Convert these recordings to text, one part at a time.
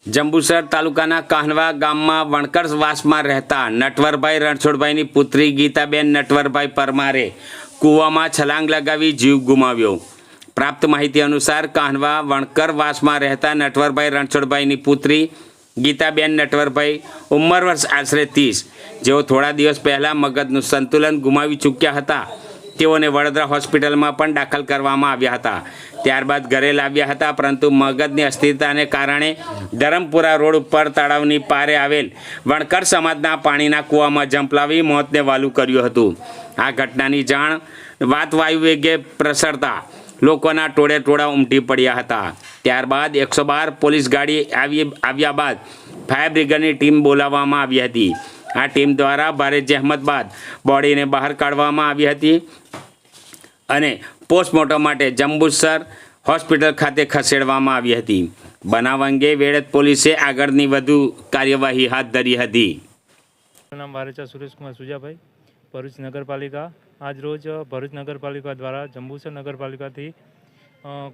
જંબુસર તાલુકાના કાહનવા ગામમાં વણકરવાસમાં રહેતા નટવરભાઈ રણછોડભાઈની પુત્રી ગીતાબેન નટવરભાઈ પરમારે કૂવામાં છલાંગ લગાવી જીવ ગુમાવ્યો। પ્રાપ્ત માહિતી અનુસાર કાહનવા વણકરવાસમાં રહેતા નટવરભાઈ રણછોડભાઈની પુત્રી ગીતાબેન નટવરભાઈ ઉંમર વર્ષ આશરે 30, જેઓ થોડા દિવસ પહેલાં મગજનું સંતુલન ગુમાવી ચૂક્યા હતા, તેઓને વડોદરા હોસ્પિટલમાં પણ દાખલ કરવામાં આવ્યા હતા। ત્યારબાદ ઘરે લાવ્યા હતા, પરંતુ મગજની અસ્થિરતાને કારણે ધરમપુરા રોડ ઉપર તળાવની પારે આવેલ વણકર સમાજના પાણીના કૂવામાં ઝંપલાવી મોતને વાલું કર્યું હતું। આ ઘટનાની જાણ વાતવાયુ વેગે પ્રસરતા લોકોના ટોળે ટોળા ઉમટી પડ્યા હતા। ત્યારબાદ 112 પોલીસ ગાડી આવ્યા બાદ ફાયર બ્રિગેડની ટીમ બોલાવવામાં આવી હતી। આ ટીમ દ્વારા ભારે જહેમત બાદ બોડીને બહાર કાઢવામાં આવી હતી અને પોસ્ટમોર્ટમ માટે જંબુસર હોસ્પિટલ ખાતે ખસેડવામાં આવી હતી। બનાવ અંગે વેળત પોલીસે આગળની વધુ કાર્યવાહી હાથ ધરી હતી। નામ વારેચા સુરેશ કુમાર સુજાભાઈ, ભરૂચ નગરપાલિકા। આજ રોજ ભરૂચ નગરપાલિકા દ્વારા જંબુસર નગરપાલિકાથી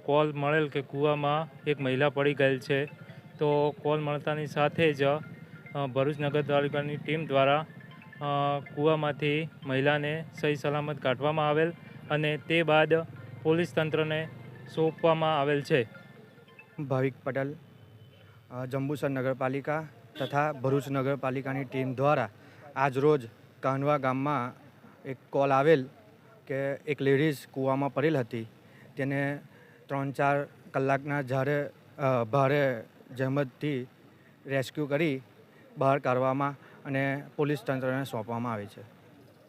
કોલ મળેલ કે કૂવામાં એક મહિલા પડી ગયેલ છે, તો કોલ મળતાની સાથે જ ભરૂચ નગરપાલિકાની ટીમ દ્વારા કૂવામાંથી મહિલાને સહી સલામત કાઢવામાં આવેલ અને તે બાદ પોલીસ તંત્રને સોંપવામાં આવેલ છે। ભાવિક પટેલ, જંબુસર નગરપાલિકા તથા ભરૂચ નગરપાલિકાની ટીમ દ્વારા આજ રોજ કાહનવા ગામમાં એક કોલ આવેલ કે એક લેડીઝ કૂવામાં પડેલ હતી, તેને 3-4 કલાકના ભારે જહેમતથી રેસ્ક્યુ કરી બહાર કાઢવામાં અને પોલીસ તંત્રને સોંપવામાં આવે છે।